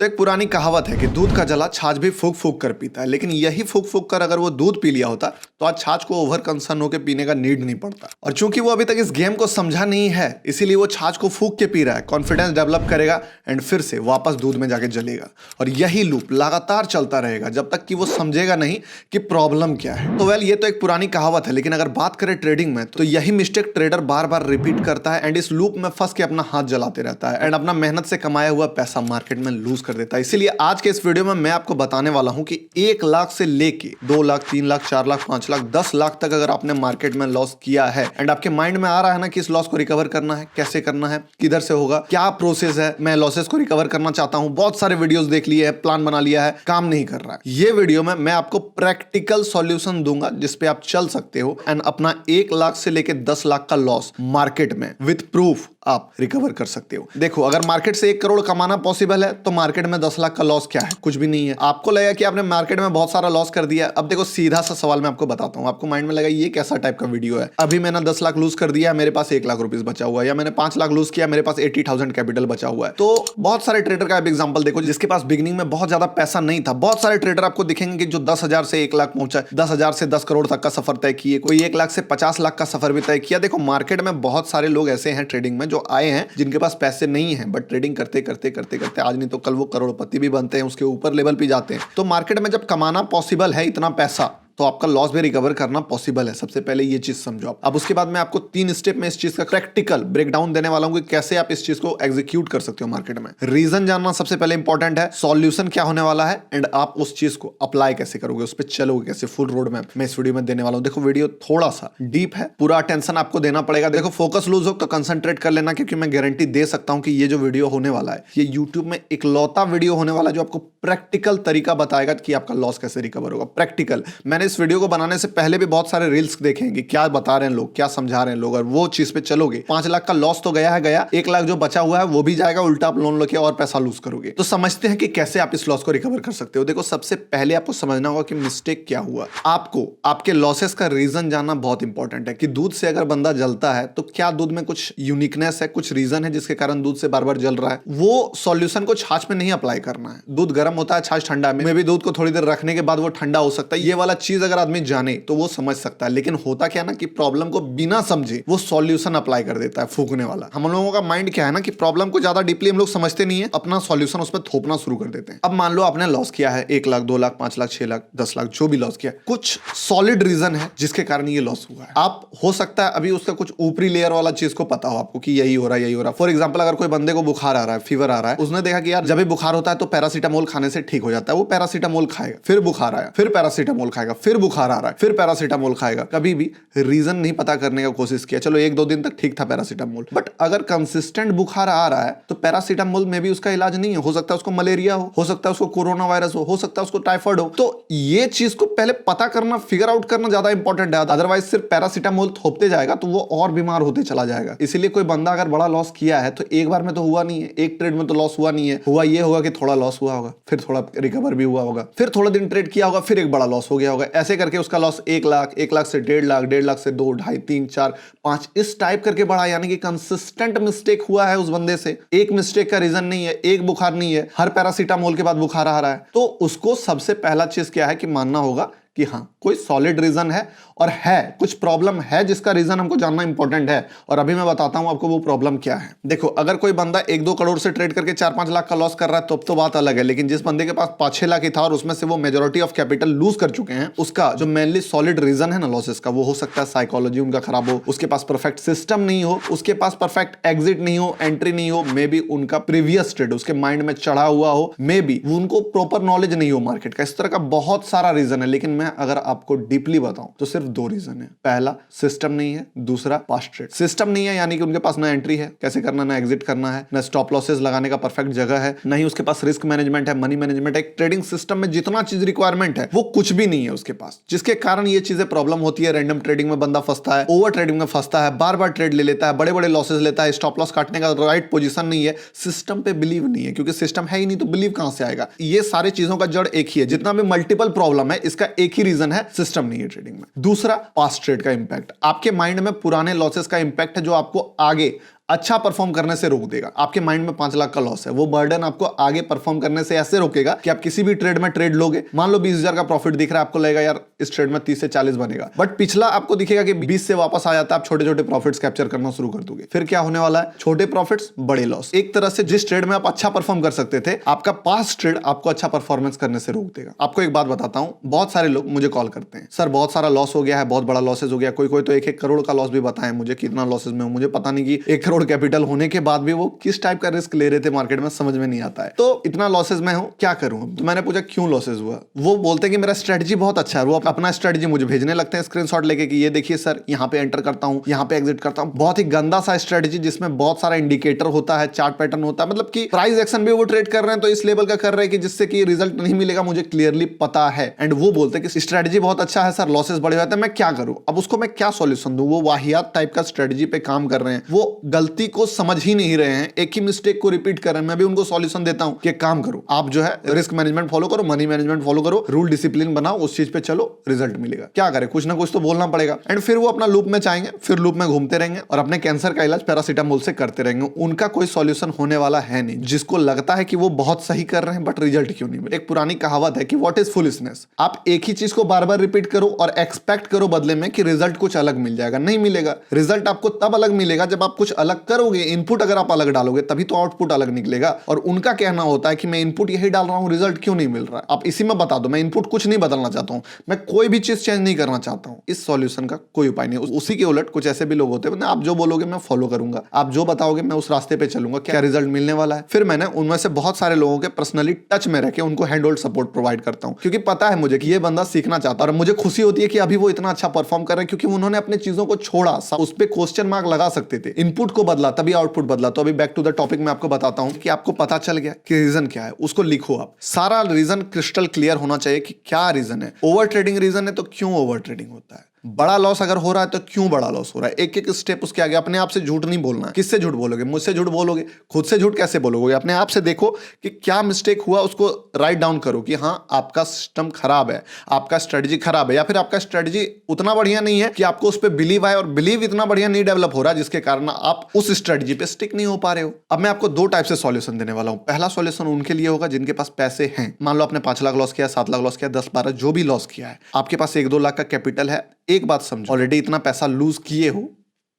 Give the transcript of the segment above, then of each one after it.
तो एक पुरानी कहावत है कि दूध का जला छाछ भी फूक फूक कर पीता है, लेकिन यही फूक फूक कर अगर वो दूध पी लिया होता तो आज छाछ को ओवर कंसर्न होकर पीने का नीड नहीं पड़ता। और चूंकि वो अभी तक इस गेम को समझा नहीं है, इसीलिए वो छाछ को फूक के पी रहा है, कॉन्फिडेंस डेवलप करेगा एंड फिर से वापस दूध में जाके जलेगा। और यही लूप लगातार चलता रहेगा जब तक कि वो समझेगा नहीं कि प्रॉब्लम क्या है। तो ये तो एक पुरानी कहावत है, लेकिन अगर बात करें ट्रेडिंग में तो यही मिस्टेक ट्रेडर बार बार रिपीट करता है एंड इस लूप में फंस के अपना हाथ जलाते रहता है एंड अपना मेहनत से कमाया हुआ पैसा मार्केट में लूज कर देता है। इसीलिए आज के इस वीडियो में मैं आपको बताने वाला हूं कि 1 लाख से लेके 2 लाख, 3 लाख, 4 लाख, 5 लाख, 10 लाख तक अगर आपने मार्केट में लॉस किया है एंड आपके माइंड में आ रहा है ना कि इस लॉस को रिकवर करना है, कैसे करना है, किधर से होगा, क्या प्रोसेस है, मैं लॉसेस को रिकवर करना चाहता हूं, बहुत सारे वीडियोस देख लिए हैं, प्लान बना लिया है, काम नहीं कर रहा है। ये वीडियो में मैं आपको प्रैक्टिकल सॉल्यूशन दूंगा जिसपे आप चल सकते हो एंड अपना 1 लाख से लेके 10 लाख का लॉस मार्केट में विद प्रूफ आप रिकवर कर सकते हो। देखो, अगर मार्केट से 1 करोड़ कमाना पॉसिबल है तो मार्केट में 10 लाख का लॉस क्या है? कुछ भी नहीं है। आपको लगेगा कि आपने मार्केट में बहुत सारा लॉस कर दिया। अब देखो, सीधा सा सवाल मैं आपको बताता हूं, आपको माइंड में लगा ये कैसा टाइप का वीडियो है। अभी मैंने 10 लाख लूज कर दिया, मेरे पास 1 लाख रुपीस बचा हुआ है, या मैंने 5 लाख लूज किया, मेरे पास 80,000 कैपिटल बचा हुआ है। तो बहुत सारे ट्रेडर का एग्जांपल देखो जिसके पास बिगिनिंग में बहुत ज्यादा पैसा नहीं था। बहुत सारे ट्रेडर आपको दिखेंगे कि जो 10,000 से 1 लाख पहुंचा, 10,000 से 10 करोड़ तक का सफर तय किए, कोई 1 लाख से 50 लाख का सफर भी तय किया। देखो, मार्केट में बहुत सारे लोग ऐसे हैं ट्रेडिंग में जो आए हैं जिनके पास पैसे नहीं है, बट ट्रेडिंग करते करते करते करते आज नहीं तो कल वो करोड़पति भी बनते हैं, उसके ऊपर लेवल पे जाते हैं। तो मार्केट में जब कमाना पॉसिबल है इतना पैसा, तो आपका लॉस भी रिकवर करना पॉसिबल है। सबसे पहले ये चीज समझो आप। अब उसके बाद मैं आपको 3 स्टेप में इस चीज का प्रैक्टिकल ब्रेकडाउन देने वाला हूं कि कैसे आप इस चीज को एग्जीक्यूट कर सकते हो मार्केट में। रीजन जानना सबसे पहले इंपॉर्टेंट है, सॉल्यूशन क्या होने वाला है एंड आप उस चीज को अप्लाई कैसे करोगे, उस पर चलोगे कैसे, फुल रोड मैप मैं इस वीडियो में देने वाला हूं। देखो, वीडियो थोड़ा सा डीप है, पूरा अटेंशन आपको देना पड़ेगा। देखो, फोकस लूज हो तो कंसंट्रेट कर लेना, क्योंकि मैं गारंटी दे सकता हूं कि ये जो वीडियो होने वाला है ये यूट्यूब में इकलौता वीडियो होने वाला है जो आपको प्रैक्टिकल तरीका बताएगा कि आपका लॉस कैसे रिकवर होगा। प्रैक्टिकल। मैंने इस वीडियो को बनाने से पहले भी बहुत सारे रील्स देखेंगे, क्या बता रहे हैं लोग, क्या समझा रहे हैं लोग, और वो चीज पे चलोगे। 5 लाख का लॉस तो गया है गया, 1 लाख जो बचा हुआ है वो भी जाएगा, उल्टा आप लोन लेके और पैसा लूज करोगे। तो समझते हैं कि कैसे आप इस लॉस को रिकवर कर सकते हो। देखो, सबसे पहले आपको समझना होगा कि मिस्टेक क्या हुआ। आपको आपके लॉसेस का रीजन जानना बहुत इंपॉर्टेंट है कि दूध से अगर बंदा जलता है तो क्या दूध में कुछ यूनिकनेस है, कुछ रीजन है जिसके कारण दूध से बार बार जल रहा है। वो सॉल्यूशन को छाछ में नहीं अप्लाई करना है। दूध गर्म होता है, छाछ ठंडा में भी दूध को थोड़ी देर रखने के बाद वो ठंडा हो सकता है। ये वाला चीज अगर आदमी जाने तो वो समझ सकता है, लेकिन होता क्या ना कि प्रॉब्लम को बिना समझे वो सॉल्यूशन अप्लाई कर देता है, फूकने वाला। हम लोगों का माइंड क्या है ना कि प्रॉब्लम को ज्यादा डीपली हम लोग समझते नहीं है, अपना सॉल्यूशन उस पर थोपना शुरू कर देते हैं। अब मान लो आपने लॉस किया है 1 लाख, 2 लाख, 5 लाख, 6 लाख, 10 लाख, जो भी लॉस किया, कुछ सॉलिड रीजन है जिसके कारण ये लॉस हुआ है। आप हो सकता है अभी उसका कुछ ऊपरी लेयर वाला चीज को पता हो आपको कि यही हो रहा है, यही हो रहा है। फॉर एग्जाम्पल, अगर कोई बंदे को बुखार आ रहा है, फीवर आ रहा है, उसने देखा कि यार जब भी बुखार होता है तो पैरासीटामोल खाने से ठीक हो जाता है, वो पैरासीटामोल खाएगा, फिर बुखार आया, फिर पैरासीटामोल खाएगा, फिर बुखार आ रहा है, फिर पैरासीटामोल खाएगा। कभी भी रीजन नहीं पता करने का कोशिश किया। चलो 1-2 दिन तक ठीक था पैरासीटामोल, बट अगर कंसिस्टेंट बुखार आ रहा है तो पैरासीटामोल में भी उसका इलाज नहीं है। हो सकता है उसको मलेरिया हो सकता है उसको कोरोना वायरस हो सकता है उसको टाइफाइड हो। तो ये चीज को पहले पता करना, फिगर आउट करना ज्यादा इंपॉर्टेंट है। अदरवाइज सिर्फ पैरासीटामोल थोपते जाएगा तो वो और बीमार होते चला जाएगा। इसीलिए कोई बंदा अगर बड़ा लॉस किया है तो एक बार में तो हुआ नहीं है, एक ट्रेड में तो लॉस हुआ नहीं है। हुआ ये होगा कि थोड़ा लॉस हुआ होगा, फिर थोड़ा रिकवर भी हुआ होगा, फिर थोड़ा दिन ट्रेड किया होगा, फिर एक बड़ा लॉस हो गया होगा। ऐसे करके उसका लॉस 1 लाख, 1 लाख से 1.5 लाख, 1.5 लाख से 2, 2.5, 3, 4, 5 इस टाइप करके बढ़ा। यानी कि कंसिस्टेंट मिस्टेक हुआ है उस बंदे से। एक मिस्टेक का रीजन नहीं है, एक बुखार नहीं है, हर पैरासीटामोल के बाद बुखार आ रहा है। तो उसको सबसे पहला चीज क्या है कि मानना होगा कि हाँ, कोई सॉलिड रीजन है और है कुछ प्रॉब्लम है जिसका रीजन हमको जानना इंपॉर्टेंट है। और अभी मैं बताता हूं आपको वो प्रॉब्लम क्या है। देखो, अगर कोई बंदा 1-2 करोड़ से ट्रेड करके 4-5 लाख का लॉस कर रहा है तो बात अलग है, लेकिन जिस बंदे के पास 5-6 लाख ही था और उसमें से वो मेजॉरिटी ऑफ कैपिटल लूज कर चुके हैं, उसका जो मेनली सॉलिड रीजन है ना लॉसेस का, वो हो सकता है साइकोलॉजी उनका खराब हो, उसके पास परफेक्ट सिस्टम नहीं हो, उसके पास परफेक्ट एग्जिट नहीं हो, एंट्री नहीं हो, मे बी उनका प्रीवियस ट्रेड उसके माइंड में चढ़ा हुआ हो, मे बी उनको प्रॉपर नॉलेज नहीं हो मार्केट का। इस तरह का बहुत सारा रीजन है, लेकिन मैं अगर आपको डीपली बताऊं तो सिर्फ 2 रीजन है। पहला, सिस्टम नहीं है, दूसरा पास्ट ट्रेड। सिस्टम नहीं है यानी कि उनके पास ना एंट्री है, कैसे करना, ना एग्जिट करना है, ना स्टॉप लॉसेस लगाने का परफेक्ट जगह है, ना ही उसके पास रिस्क मैनेजमेंट है, मनी मैनेजमेंट है। एक ट्रेडिंग सिस्टम में जितना चीज रिक्वायरमेंट है वो कुछ भी नहीं है उसके पास, जिसके कारण ये चीजें प्रॉब्लम होती है। रैंडम ट्रेडिंग में बंदा फंसता है, ओवर ट्रेडिंग में फंसता है, बार बार ट्रेड ले लेता है, बड़े बड़े लॉसेस लेता है, स्टॉप लॉस काटने का राइट पोजीशन नहीं है, सिस्टम पे बिलीव नहीं है, क्योंकि सिस्टम है ही नहीं तो बिलीव कहां से आएगा। ये सारी चीजों का जड़ एक ही है। जितना भी मल्टीपल प्रॉब्लम है इसका एक ही रीजन है, सिस्टम नहीं है ट्रेडिंग में। दूसरा, पास्ट ट्रेड का इंपैक्ट। आपके माइंड में पुराने लॉसेस का इंपैक्ट है जो आपको आगे अच्छा परफॉर्म करने से रोक देगा। आपके माइंड में 5 लाख का लॉस है, वो बर्डन आपको आगे परफॉर्म करने से ऐसे रोकेगा कि आप किसी भी ट्रेड में ट्रेड लोगे, मान लो 20,000 का प्रॉफिट दिख रहा है, आपको लगेगा यार इस ट्रेड में 30 से 40 बनेगा, बट पिछला आपको दिखेगा कि 20 से वापस आ जाता है, आप छोटे छोटे प्रॉफिट्स कैप्चर करना शुरू कर दोगे। फिर क्या होने वाला है? छोटे प्रॉफिट्स बड़े लॉस। एक तरह से जिस ट्रेड में आप अच्छा परफॉर्म कर सकते थे, आपका पास्ट ट्रेड आपको अच्छा परफॉर्मेंस करने से रोक देगा। आपको एक बात बताता हूं, बहुत सारे लोग मुझे कॉल करते हैं, सर बहुत सारा लॉस हो गया है, बहुत बड़ा लॉसेज हो गया, कोई कोई तो 1-1 करोड़ का लॉस भी बताएं मुझे, कितना लॉसेज में हूं, मुझे पता नहीं कि 1 करोड़ कैपिटल होने के बाद भी वो किस टाइप का रिस्क ले रहे थे मार्केट में, समझ में नहीं आता है। तो इतना लॉसेज में हूं, क्या करूं? तो मैंने पूछा क्यों लॉसेज हुआ? वो बोलते हैं कि मेरा स्ट्रेटजी बहुत अच्छा है, वो अपना स्ट्रेटजी मुझे भेजने लगते हैं स्क्रीनशॉट लेके कि ये देखिए सर, यहाँ पे एंटर करता हूँ, यहाँ पे एग्जिट करता हूँ। बहुत ही गंदा सा स्ट्रेटजी जिसमें बहुत सारा इंडिकेटर होता है, चार्ट पैटर्न होता है, मतलब कि प्राइस एक्शन भी वो ट्रेड कर रहे हैं तो इस लेवल का कर रहे हैं कि जिससे कि रिजल्ट नहीं मिलेगा, मुझे क्लियरली पता है। एंड वो बोलते हैं कि स्ट्रेटजी बहुत अच्छा है सर, लॉसेस बड़े होते हैं, मैं क्या करूं? अब उसको मैं क्या सॉल्यूशन दूं? वो वाहियात टाइप का स्ट्रेटजी पे काम कर रहे हैं, वो गलती को समझ ही नहीं रहे हैं, एक ही मिस्टेक को रिपीट कर रहे हैं। मैं भी उनको सॉल्यूशन देता हूं कि काम करो, आप जो है रिस्क मैनेजमेंट फॉलो करो, मनी मैनेजमेंट फॉलो करो, रूल डिसिप्लिन बनाओ, उस चीज पे चलो, रिजल्ट मिलेगा। क्या करें? कुछ ना कुछ तो बोलना पड़ेगा। एंड फिर वो अपना लूप में चाहेंगे, फिर लूप में घूमते रहेंगे और अपने कैंसर का इलाज पैरासीटामोल से करते रहेंगे। उनका कोई सॉल्यूशन होने वाला है नहीं। जिसको लगता है कि वो बहुत सही कर रहे हैं बट रिजल्ट क्यों नहीं मिले? एक पुरानी कहावत है कि व्हाट इज फुलिशनेस। आप एक ही चीज को बार बार रिपीट करो और एक्सपेक्ट करो बदले में कि रिजल्ट कुछ अलग मिल जाएगा। नहीं मिलेगा। रिजल्ट आपको तब अलग मिलेगा जब आप कुछ अलग करोगे, इनपुट अगर आप अलग डालोगे तभी तो आउटपुट अलग निकलेगा। और उनका कहना होता है कि मैं इनपुट यही डाल रहा हूं, रिजल्ट क्यों नहीं मिल रहा है? आप इसी में बता दो, मैं इनपुट कुछ नहीं बदलना चाहता हूं, मैं कोई भी चीज चेंज नहीं करना चाहता हूं। इस सॉल्यूशन का कोई उपाय नहीं। उसी के उलट कुछ ऐसे भी लोग होते हैं, आप जो बोलोगे मैं फॉलो करूंगा, आप जो बताओगे मैं उस रास्ते पे चलूंगा, क्या रिजल्ट मिलने वाला है? फिर मैंने उनमें से बहुत सारे लोगों के पर्सनली टच में रह के उनको हैंड होल्ड सपोर्ट प्रोवाइड करता हूं, क्योंकि पता है मुझे कि ये बंदा सीखना चाहता है और मुझे खुशी होती है कि अभी वो इतना अच्छा परफॉर्म कर रहे हैं, क्योंकि उन्होंने अपनी चीजों को छोड़ा, उस पर क्वेश्चन मार्क लगा सकते थे, इनपुट को बदला तभी आउटपुट बदला। तो अभी बैक टू द टॉपिक में आपको बताता हूं कि आपको पता चल गया कि रीजन क्या है, उसको लिखो। आप सारा रीजन क्रिस्टल क्लियर होना चाहिए कि क्या रीजन है। ओवर ट्रेडिंग रीजन है तो क्यों ओवर ट्रेडिंग होता है? बड़ा लॉस अगर हो रहा है तो क्यों बड़ा लॉस हो रहा है? एक एक स्टेप उसके आगे। अपने आप से झूठ नहीं बोलना है। किससे झूठ बोलोगे? मुझसे झूठ बोलोगे? खुद से झूठ कैसे बोलोगे? अपने आप से देखो कि क्या मिस्टेक हुआ, उसको राइट डाउन करो कि हाँ आपका सिस्टम खराब है, आपका स्ट्रेटजी खराब है, या फिर आपका स्ट्रेटजी उतना बढ़िया नहीं है कि आपको उस पर बिलीव आए और बिलीव इतना बढ़िया नहीं डेवलप हो रहा जिसके कारण आप उस स्ट्रेटजी पे स्टिक नहीं हो पा रहे हो। अब मैं आपको 2 टाइप से सॉल्यूशन देने वाला हूं। पहला सॉल्यूशन उनके लिए होगा जिनके पास पैसे हैं। मान लो आपने 5 लाख लॉस किया, 7 लाख लॉस किया, 10-12 जो भी लॉस किया है, आपके पास 1-2 लाख का कैपिटल है। एक बात समझो, ऑलरेडी इतना पैसा लूज किए हो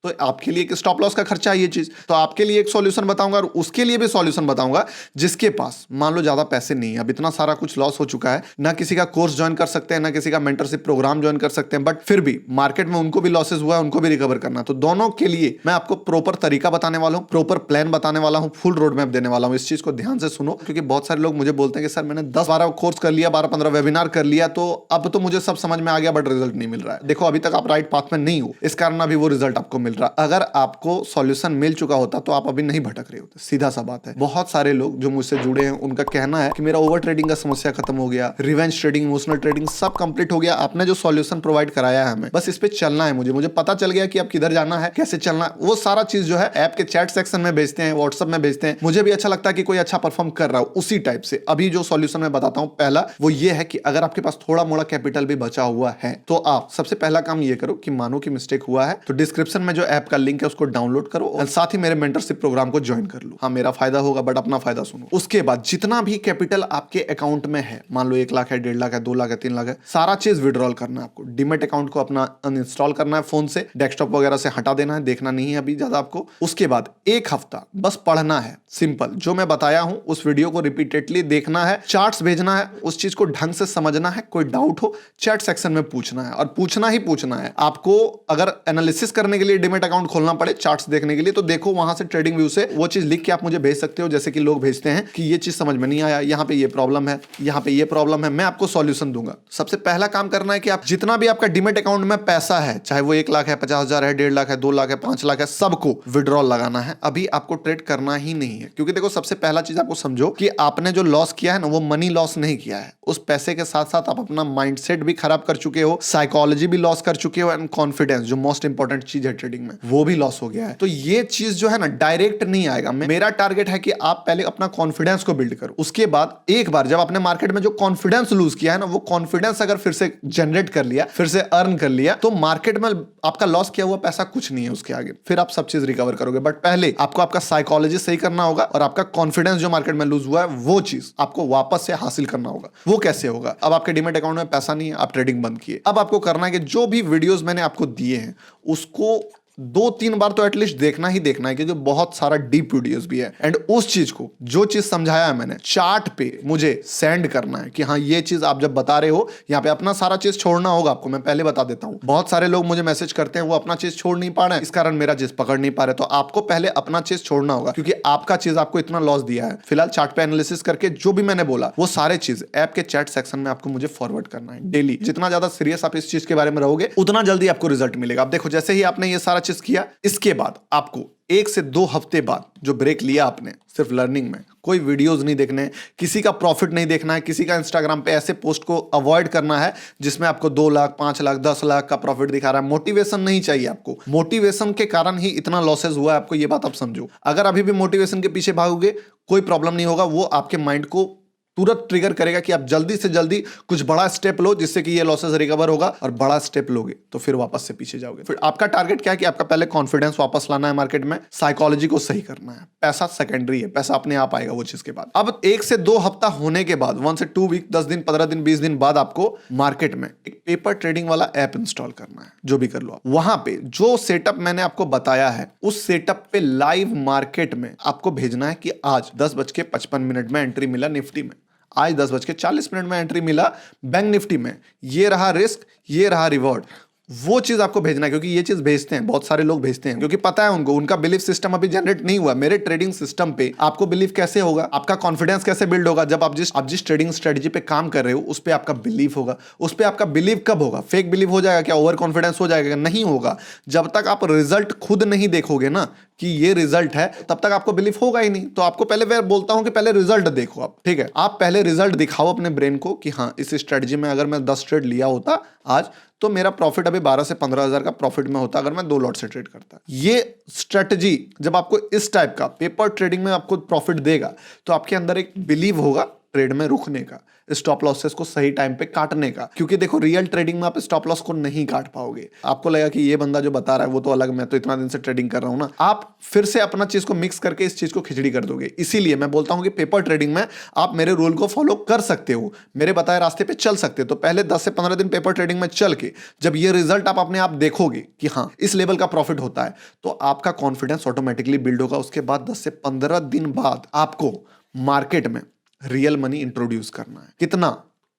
तो आपके लिए एक स्टॉप लॉस का खर्चा है ये चीज। तो आपके लिए एक सॉल्यूशन बताऊंगा और उसके लिए भी सॉल्यूशन बताऊंगा जिसके पास मान लो ज्यादा पैसे नहीं है, अब इतना सारा कुछ लॉस हो चुका है, ना किसी का कोर्स ज्वाइन कर सकते हैं, ना किसी का मेंटरशिप प्रोग्राम ज्वाइन कर सकते हैं, बट फिर भी मार्केट में उनको भी लॉसेस हुआ है, उनको भी रिकवर करना। तो दोनों के लिए मैं आपको प्रॉपर तरीका बताने वाला हूं, प्रॉपर प्लान बताने वाला हूं, फुल रोड मैप देने वाला हूं। इस चीज को ध्यान से सुनो, क्योंकि बहुत सारे लोग मुझे बोलते हैं कि सर मैंने 10-12 कोर्स कर लिया, 12-15 वेबिनार कर लिया, तो अब तो मुझे सब समझ में आ गया बट रिजल्ट नहीं मिल रहा है। देखो अभी तक आप राइट पाथ में नहीं हो, इस कारण अभी वो रिजल्ट आपको मिल रहा है। अगर आपको सॉल्यूशन मिल चुका होता तो आप अभी नहीं भटक रहे होते। सीधा सा बात है। बहुत सारे लोग जो मुझसे जुड़े हैं उनका कहना है कि मेरा ओवर ट्रेडिंग का समस्या खत्म हो गया, रिवेंज ट्रेडिंग, इमोशनल ट्रेडिंग सब कंप्लीट हो गया। आपने जो सॉल्यूशन प्रोवाइड कराया है हमें, बस इस पे चलना है। मुझे पता चल गया कि आप किधर जाना है, कैसे चलना है। वो सारा चीज जो है ऐप के चैट सेक्शन में भेजते हैं, व्हाट्सएप में भेजते हैं। मुझे भी अच्छा लगता है कि कोई अच्छा परफॉर्म कर रहा हो उसी टाइप से। अभी जो सॉल्यूशन मैं बताता हूं, पहला वो ये है कि अगर आपके पास थोड़ा मोड़ा कैपिटल भी बचा हुआ है तो आप सबसे पहला काम ये करो कि मानो कि मिस्टेक हुआ है तो डिस्क्रिप्शन में जो ऐप का लिंक है उसको डाउनलोड करो और साथ ही मेरे मेंटरशिप प्रोग्राम को ज्वाइन कर लो। हाँ मेरा फायदा होगा बट अपना फायदा सुनो। उसके बाद जितना भी कैपिटल आपके अकाउंट में है, मान लो 1 लाख है, 1.5 लाख है, 2 लाख है, 3 लाख है, सारा चीज विड्रॉल करना है आपको। डीमेट अकाउंट को अपना अनइंस्टॉल करना है फोन से, डेस्कटॉप वगैरह से हटा देना है, देखना नहीं है अभी ज्यादा आपको। उसके बाद 1 हफ्ता बस पढ़ना है, सिंपल। जो मैं बताया हूं उस वीडियो को रिपीटेडली देखना है, चार्ट्स भेजना है, उस चीज को ढंग से समझना है। कोई डाउट हो चैट सेक्शन में पूछना है और पूछना ही पूछना है। आपको अगर एनालिसिस करने के लिए डीमेट अकाउंट खोलना पड़े चार्ट्स देखने के लिए, तो देखो वहां से ट्रेडिंग व्यू से वो चीज लिख के आप मुझे भेज सकते हो। जैसे कि लोग भेजते हैं कि ये चीज समझ में नहीं आया, यहाँ पे ये प्रॉब्लम है, यहाँ पे ये प्रॉब्लम है, मैं आपको सॉल्यूशन दूंगा। सबसे पहला काम करना है कि आप जितना भी आपका डीमेट अकाउंट में पैसा है, चाहे वो 1 लाख है, 50,000 है, 1.5 लाख है, 2 लाख है, 5 लाख है, सबको विड्रॉल लगाना है। अभी आपको ट्रेड करना ही नहीं है, क्योंकि देखो सबसे पहला चीज आपको समझो कि आपने जो लॉस किया है ना, वो मनी लॉस नहीं किया है। उस पैसे के साथ साथ आप अपना माइंडसेट भी खराब कर चुके हो, साइकोलॉजी भी लॉस कर चुके हो, एंड कॉन्फिडेंस, जो मोस्ट इंपॉर्टेंट चीज है ट्रेडिंग ट्रेडिंग में, वो भी लॉस हो गया है। तो ये चीज जो है ना डायरेक्ट नहीं आएगा। मेरा टारगेट है कि आप पहले अपना कॉन्फिडेंस को बिल्ड करो, उसके बाद एक बार जब आपने मार्केट में जो कॉन्फिडेंस लूज किया है ना, वो कॉन्फिडेंस अगर फिर से जनरेट कर लिया, फिर से अर्न कर लिया, तो मार्केट में आपका लॉस किया हुआ पैसा कुछ नहीं है उसके आगे, फिर आप सब चीज रिकवर करोगे। बट पहले आपको आपका साइकोलॉजी सही करना होगा और आपका कॉन्फिडेंस जो मार्केट में लूज हुआ है वो चीज आपको वापस से हासिल करना होगा। वो कैसे होगा? अब आपके डीमैट अकाउंट में पैसा नहीं है, आप ट्रेडिंग बंद किए, अब आपको करना है कि जो भी वीडियोस मैंने आपको दिए हैं उसको 2-3 बार तो एटलीस्ट देखना ही देखना है, क्योंकि बहुत सारा डीप वीडियोस भी है। एंड उस चीज को, जो चीज समझाया है मैंने, चार्ट पे मुझे सेंड करना है कि हाँ ये चीज आप जब बता रहे हो, यहाँ पे अपना सारा चीज छोड़ना होगा आपको। मैं पहले बता देता हूँ, बहुत सारे लोग मुझे मैसेज करते हैं वो अपना चीज छोड़ नहीं पा रहे हैं, इस कारण मेरा चीज पकड़ नहीं पा रहे। तो आपको पहले अपना चीज छोड़ना होगा, क्योंकि आपका चीज आपको इतना लॉस दिया है। फिलहाल चार्ट पे एनालिसिस करके जो भी मैंने बोला वो सारे चीज ऐप के चैट सेक्शन में आपको मुझे फॉरवर्ड करना है डेली। जितना ज्यादा सीरियस आप इस चीज के बारे में रहोगे उतना जल्दी आपको रिजल्ट मिलेगा। आप देखो, जैसे ही आपने ये सारा चीज किया, इसके बाद आपको 1 से 2 हफ्ते बाद जो ब्रेक लिया आपने सिर्फ लर्निंग में, कोई वीडियोस नहीं देखने, किसी का प्रॉफिट नहीं देखना है, किसी का इंस्टाग्राम पे ऐसे पोस्ट को अवॉइड करना है जिसमें आपको 2 लाख 5 लाख 10 लाख का प्रॉफिट दिखा रहा है। मोटिवेशन नहीं चाहिए आपको, मोटिवेशन के कारण ही इतना लॉसेस हुआ है आपको, ये बात आप समझो। अगर अभी भी मोटिवेशन के पीछे भागोगे कोई प्रॉब्लम नहीं होगा, वो आपके माइंड को तुरंत ट्रिगर करेगा कि आप जल्दी से जल्दी कुछ बड़ा स्टेप लो जिससे कि ये लॉसेस रिकवर होगा, और बड़ा स्टेप लोगे तो फिर वापस से पीछे जाओगे। फिर आपका टारगेट क्या है कि आपका पहले कॉन्फिडेंस वापस लाना है मार्केट में, साइकोलॉजी को सही करना है। पैसा सेकेंडरी है, पैसा अपने आप आएगा वो चीज के बाद। अब 1 से 2 हफ्ता होने के बाद, 1 से 2 वीक, 10 दिन 15 दिन 20 दिन बाद आपको मार्केट में एक पेपर ट्रेडिंग वाला ऐप इंस्टॉल करना है। जो भी कर लो आप, वहां पे जो सेटअप मैंने आपको बताया है उस सेटअप पे लाइव मार्केट में आपको भेजना है कि आज 10:55 में एंट्री मिला निफ्टी में, आज 10:40 में एंट्री मिला बैंक निफ्टी में, ये रहा रिस्क, ये रहा रिवॉर्ड। वो चीज आपको भेजना है, क्योंकि ये चीज भेजते हैं बहुत सारे लोग, भेजते हैं क्योंकि पता है उनको, उनका बिलीफ सिस्टम अभी जनरेट नहीं हुआ। मेरे ट्रेडिंग सिस्टम पे आपको बिलीफ कैसे होगा, आपका कॉन्फिडेंस कैसे बिल्ड होगा? जब आप जिस ट्रेडिंग स्ट्रेटजी पे काम कर रहे हो उस पे आपका बिलीफ होगा। उस पे आपका बिलीव कब होगा? फेक बिलीव हो जाएगा क्या? ओवर कॉन्फिडेंस हो जाएगा? नहीं होगा। जब तक आप रिजल्ट खुद नहीं देखोगे ना कि ये रिजल्ट है, तब तक आपको बिलीफ होगा ही नहीं। तो आपको पहले मैं बोलता हूं कि पहले रिजल्ट देखो आप, ठीक है? आप पहले रिजल्ट दिखाओ अपने ब्रेन को कि हाँ इस स्ट्रेटजी में अगर मैं 10 ट्रेड लिया होता आज, तो मेरा प्रॉफिट अभी 12 से 15 हजार का प्रॉफिट में होता अगर मैं 2 लॉट से ट्रेड करता। ये स्ट्रेटजी जब आपको इस टाइप का पेपर ट्रेडिंग में आपको प्रॉफिट देगा, तो आपके अंदर एक बिलीव होगा ट्रेड में रुकने का, स्टॉप लॉसेस को सही टाइम पे काटने का। क्योंकि देखो रियल ट्रेडिंग में आप स्टॉप लॉस को नहीं काट पाओगे। आपको लगेगा कि ये बंदा जो बता रहा है वो तो अलग, मैं तो इतना दिन से ट्रेडिंग कर रहा हूं ना। आप फिर से अपना चीज को मिक्स करके इस चीज को खिचड़ी कर दोगे। इसीलिए मैं बोलता हूं कि पेपर ट्रेडिंग में आप मेरे रूल को फॉलो कर सकते हो, मेरे बताए रास्ते पे चल सकते हो। तो पहले 10 से 15 दिन पेपर ट्रेडिंग में चल के जब ये रिजल्ट आप अपने आप देखोगे कि हाँ इस लेवल का प्रॉफिट होता है, तो आपका कॉन्फिडेंस ऑटोमेटिकली बिल्ड होगा। उसके बाद 10 से 15 दिन बाद आपको मार्केट में रियल मनी इंट्रोड्यूस करना है। कितना?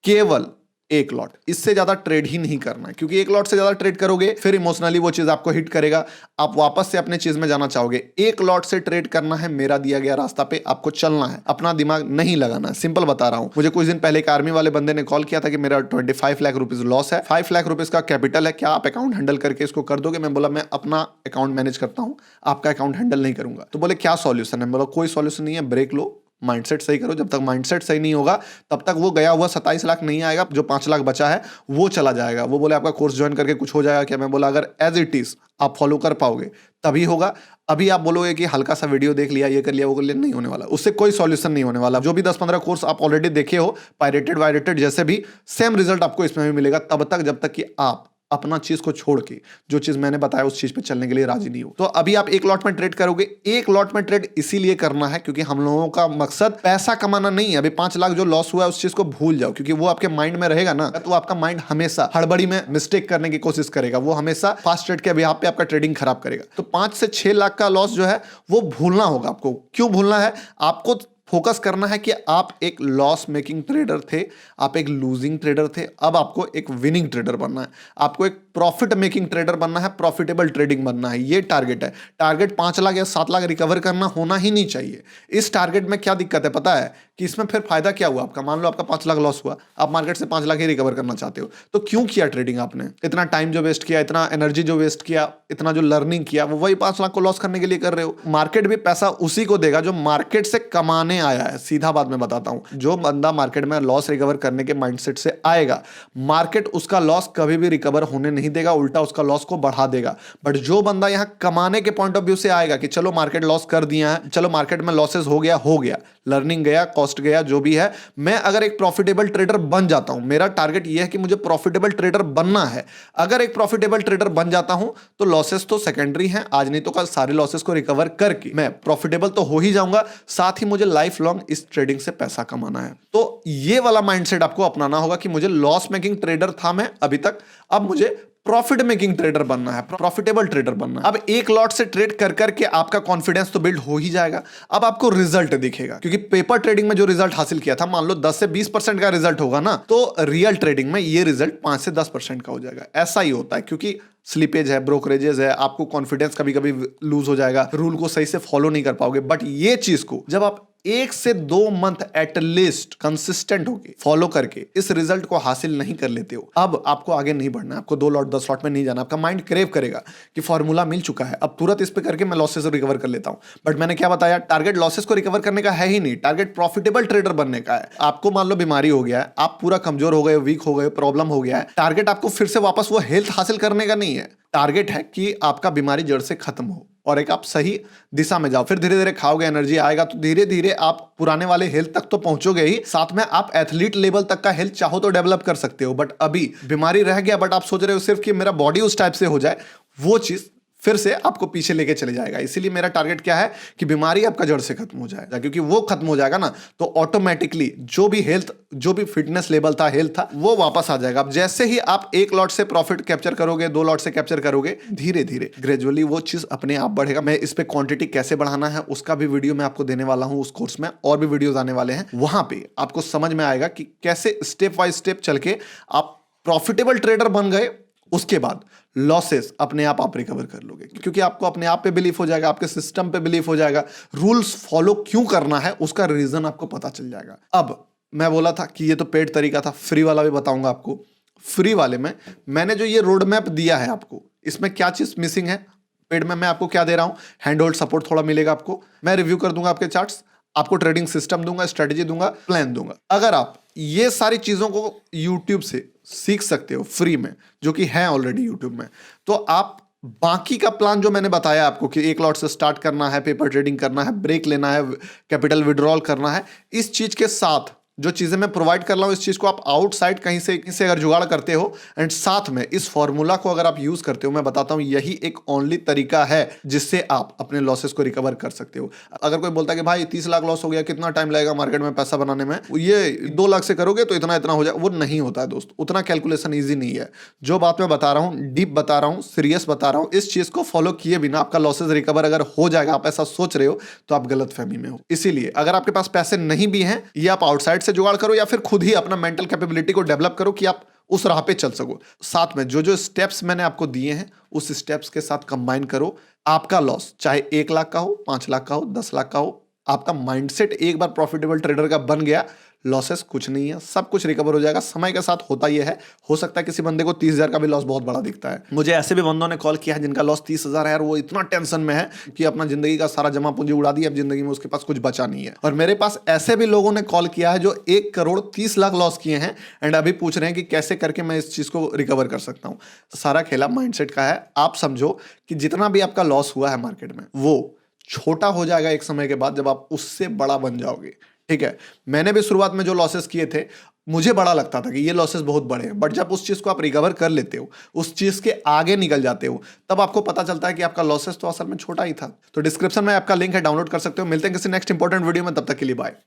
केवल 1 लॉट, इससे ज्यादा ट्रेड ही नहीं करना है। क्योंकि 1 लॉट से ज्यादा ट्रेड करोगे फिर इमोशनली वो चीज आपको हिट करेगा, आप वापस से अपने चीज में जाना चाहोगे। 1 लॉट से ट्रेड करना है, मेरा दिया गया रास्ता पे आपको चलना है, अपना दिमाग नहीं लगाना है। सिंपल बता रहा हूं। मुझे कुछ दिन पहले एक आर्मी वाले बंदे ने कॉल किया था कि मेरा 25 लाख रुपीज लॉस है, 5 लाख रुपीज का कैपिटल है, क्या आप अकाउंट हैंडल करके इसको कर दोगे? मैं बोला मैं अपना अकाउंट मैनेज करता हूं, आपका अकाउंट हैंडल नहीं करूंगा। तो बोले क्या सॉल्यूशन है? बोला कोई सॉल्यूशन नहीं है, ब्रेक लो, माइंडसेट सही करो। जब तक माइंडसेट सही नहीं होगा तब तक वो गया हुआ 27 लाख नहीं आएगा, जो 5 लाख बचा है वो चला जाएगा। वो बोले आपका कोर्स ज्वाइन करके कुछ हो जाएगा क्या? मैं बोला अगर एज इट इज आप फॉलो कर पाओगे तभी होगा। अभी आप बोलोगे कि हल्का सा वीडियो देख लिया, ये कर लिया, वो कर लिया, नहीं होने वाला, उससे कोई सॉल्यूशन नहीं होने वाला। जो भी 10-15 कोर्स आप ऑलरेडी देखे हो, पायरेटेड वायरेटेड जैसे भी, सेम रिजल्ट आपको इसमें भी मिलेगा तब तक जब तक कि आप अपना चीज को छोड़ के जो चीज मैंने बताया उस चीज पे चलने के लिए राजी नहीं हो। तो अभी आप 1 लॉट में ट्रेड करोगे। 1 लॉट में ट्रेड इसीलिए करना है क्योंकि हम लोगों का मकसद पैसा कमाना नहीं है। अभी 5 लाख जो लॉस हुआ है उस चीज को भूल जाओ, क्योंकि वो आपके माइंड में रहेगा ना, तो आपका माइंड हमेशा हड़बड़ी में मिस्टेक करने की कोशिश करेगा, वो हमेशा फास्ट ट्रेड के बिहाफ पे आपका ट्रेडिंग खराब करेगा। तो 5 से 6 लाख का लॉस जो है वो भूलना होगा आपको। क्यों भूलना है? आपको फोकस करना है कि आप एक लॉस मेकिंग ट्रेडर थे, आप एक लूजिंग ट्रेडर थे, अब आपको एक विनिंग ट्रेडर बनना है, आपको एक प्रॉफिट मेकिंग ट्रेडर बनना है, प्रॉफिटेबल ट्रेडिंग बनना है। ये टारगेट है। टारगेट 5 लाख या 7 लाख रिकवर करना होना ही नहीं चाहिए। इस टारगेट में क्या दिक्कत है पता है? कि इसमें फिर फायदा क्या हुआ आपका। मान लो आपका 5 लाख लॉस हुआ, आप मार्केट से 5 लाख ही रिकवर करना चाहते हो, तो क्यों किया ट्रेडिंग आपने? इतना टाइम जो वेस्ट किया, इतना एनर्जी जो वेस्ट किया, इतना जो लर्निंग किया, वो वही 5 लाख को लॉस करने के लिए कर रहे हो। मार्केट भी पैसा उसी को देगा जो मार्केट से कमाने आया है। सीधा बात मैं बताता हूं, जो बंदा मार्केट में लॉस रिकवर करने के माइंडसेट से आएगा, मार्केट उसका लॉस कभी भी रिकवर होने नहीं देगा, उल्टा उसका लॉस को बढ़ा देगा। बट जो बंदा यहां कमाने के पॉइंट ऑफ व्यू से आएगा कि चलो मार्केट लॉस कर दिया है, चलो मार्केट में लॉसेस हो गया, लर्निंग गया, कॉस्ट गया, जो भी है, मैं अगर एक प्रॉफिटेबल ट्रेडर बन जाता हूं, मेरा टारगेट यह है कि मुझे प्रॉफिटेबल ट्रेडर बनना है। अगर एक प्रॉफिटेबल ट्रेडर बन जाता हूं तो लॉसेस तो सेकेंडरी हैं, आज नहीं तो कल सारे लॉसेस को रिकवर करके मैं प्रॉफिटेबल तो हो ही जाऊंगा, साथ ही मुझे लाइफ लॉन्ग इस ट्रेडिंग से पैसा कमाना है। तो ये वाला माइंडसेट आपको अपनाना होगा कि मुझे लॉस मेकिंग ट्रेडर था मैं अभी तक, अब मुझे प्रॉफिट मेकिंग ट्रेडर बनना है, प्रॉफिटेबल ट्रेडर बनना है। अब एक लॉट से ट्रेड कर करके आपका कॉन्फिडेंस तो बिल्ड हो ही जाएगा, अब आपको रिजल्ट दिखेगा, क्योंकि पेपर ट्रेडिंग में जो रिजल्ट हासिल किया था, मान लो 10 से 20% का रिजल्ट होगा ना, तो रियल ट्रेडिंग में ये रिजल्ट 5 से 10% का हो जाएगा। ऐसा ही होता है, क्योंकि स्लिपेज है, ब्रोकरेजेस है, आपको कॉन्फिडेंस कभी कभी लूज हो जाएगा, रूल को सही से फॉलो नहीं कर पाओगे। बट ये चीज को जब आप 1 से 2 मंथ एटलीस्ट कंसिस्टेंट होके फॉलो करके इस रिजल्ट को हासिल नहीं कर लेते हो, अब आपको आगे नहीं बढ़ना है, आपको 2 लॉट 10 लॉट में नहीं जाना। आपका माइंड क्रेव करेगा कि फॉर्मूला मिल चुका है, अब तुरंत इस पे करके मैं लॉसेस रिकवर कर लेता हूं। बट मैंने क्या बताया, टारगेट लॉसेस को रिकवर करने का है ही नहीं, टारगेट प्रॉफिटेबल ट्रेडर बनने का है। आपको मान लो बीमारी हो गया है, आप पूरा कमजोर हो गए, वीक हो गए, प्रॉब्लम हो गया है, टारगेट आपको फिर से वापस वो हेल्थ हासिल करने का नहीं है, टारगेट है कि आपका बीमारी जड़ से खत्म हो और एक आप सही दिशा में जाओ। फिर धीरे धीरे खाओगे, एनर्जी आएगा, तो धीरे धीरे आप पुराने वाले हेल्थ तक तो पहुंचोगे ही, साथ में आप एथलीट लेवल तक का हेल्थ चाहो तो डेवलप कर सकते हो। बट अभी बीमारी रह गया, बट आप सोच रहे हो सिर्फ कि मेरा बॉडी उस टाइप से हो जाए, वो चीज फिर से आपको पीछे लेके चले जाएगा। इसीलिए मेरा टारगेट क्या है कि बीमारी आपका जड़ से खत्म हो जाएगा, क्योंकि वो खत्म हो जाएगा ना, तो ऑटोमेटिकली जो भी हेल्थ, जो भी फिटनेस लेवल था, हेल्थ था, वो वापस आ जाएगा। अब जैसे ही आप 1 लॉट से प्रॉफिट कैप्चर करोगे, 2 लॉट से कैप्चर करोगे, धीरे धीरे ग्रेजुअली वो चीज अपने आप बढ़ेगा। मैं इस पे क्वांटिटी कैसे बढ़ाना है उसका भी वीडियो मैं आपको देने वाला हूं, उस कोर्स में और भी वीडियोस आने वाले हैं, वहां पे आपको समझ में आएगा कि कैसे स्टेप बाय स्टेप चल के आप प्रॉफिटेबल ट्रेडर बन गए। उसके बाद लॉसेस अपने आप रिकवर कर लोगे, क्योंकि आपको अपने आप पे बिलीफ हो जाएगा, आपके सिस्टम पे बिलीफ हो जाएगा, रूल्स फॉलो क्यों करना है उसका रीजन आपको पता चल जाएगा। अब मैं बोला था कि ये तो पेड तरीका था, फ्री वाला भी बताऊंगा आपको। फ्री वाले में मैंने जो ये रोड मैप दिया है आपको, इसमें क्या चीज मिसिंग है, पेड में मैं आपको क्या दे रहा हूं, हैंड होल्ड सपोर्ट थोड़ा मिलेगा आपको, मैं रिव्यू कर दूंगा आपके चार्ट्स, आपको ट्रेडिंग सिस्टम दूंगा, स्ट्रेटेजी दूंगा, प्लान दूंगा। अगर आप ये सारी चीजों को यूट्यूब से सीख सकते हो फ्री में, जो कि है ऑलरेडी यूट्यूब में, तो आप बाकी का प्लान जो मैंने बताया आपको कि 1 लॉट से स्टार्ट करना है, पेपर ट्रेडिंग करना है, ब्रेक लेना है, कैपिटल विड्रॉल करना है, इस चीज के साथ जो चीजें मैं प्रोवाइड कर रहा हूं, इस चीज को आप आउटसाइड कहीं से अगर जुगाड़ करते हो एंड साथ में इस फॉर्मूला को अगर आप यूज करते हो, मैं बताता हूं यही एक ओनली तरीका है जिससे आप अपने लॉसेस को रिकवर कर सकते हो। अगर कोई बोलता है कि भाई 30 लाख लॉस हो गया, कितना टाइम लगेगा मार्केट में पैसा बनाने में, ये 2 लाख से करोगे तो इतना इतना हो जाए, वो नहीं होता है दोस्त, उतना कैलकुलेशन ईजी नहीं है। जो बात मैं बता रहा हूं, डीप बता रहा हूं, सीरियस बता रहा हूं, इस चीज को फॉलो किए बिना आपका लॉसेस रिकवर अगर हो जाएगा, आप ऐसा सोच रहे हो, तो आप गलत फहमी में हो। इसीलिए अगर आपके पास पैसे नहीं भी हैं, ये आप आउटसाइड से जुगाड़ करो या फिर खुद ही अपना मेंटल कैपेबिलिटी को डेवलप करो कि आप उस राह पे चल सको। साथ में जो जो स्टेप्स मैंने आपको दिए हैं, उस स्टेप्स के साथ कंबाइन करो। आपका लॉस चाहे 1 लाख का हो, 5 लाख का हो, 10 लाख का हो, आपका माइंडसेट एक बार प्रॉफिटेबल ट्रेडर का बन गया, लॉसेस कुछ नहीं है, सब कुछ रिकवर हो जाएगा। समय के साथ होता यह है, हो सकता है किसी बंदे को 30,000 का भी लॉस बहुत बड़ा दिखता है। मुझे ऐसे भी बंदों ने कॉल किया है जिनका लॉस 30,000 है, और वो इतना टेंशन में है कि अपना जिंदगी का सारा जमा पूंजी उड़ा दी, अब जिंदगी में उसके पास कुछ बचा नहीं है। और मेरे पास ऐसे भी लोगों ने कॉल किया है जो 1 करोड़ 30 लाख लॉस किए हैं एंड अभी पूछ रहे हैं कि कैसे करके मैं इस चीज को रिकवर कर सकता हूं। सारा खेला माइंडसेट का है। आप समझो कि जितना भी आपका लॉस हुआ है मार्केट में, वो छोटा हो जाएगा एक समय के बाद, जब आप उससे बड़ा बन जाओगे। ठीक है, मैंने भी शुरुआत में जो लॉसेस किए थे, मुझे बड़ा लगता था कि ये लॉसेस बहुत बड़े हैं, बट जब उस चीज को आप रिकवर कर लेते हो, उस चीज के आगे निकल जाते हो, तब आपको पता चलता है कि आपका लॉसेस तो असल में छोटा ही था। तो डिस्क्रिप्शन में आपका लिंक है, डाउनलोड कर सकते हो। मिलते हैं किसी नेक्स्ट इंपॉर्टेंट वीडियो में, तब तक के लिए बाय।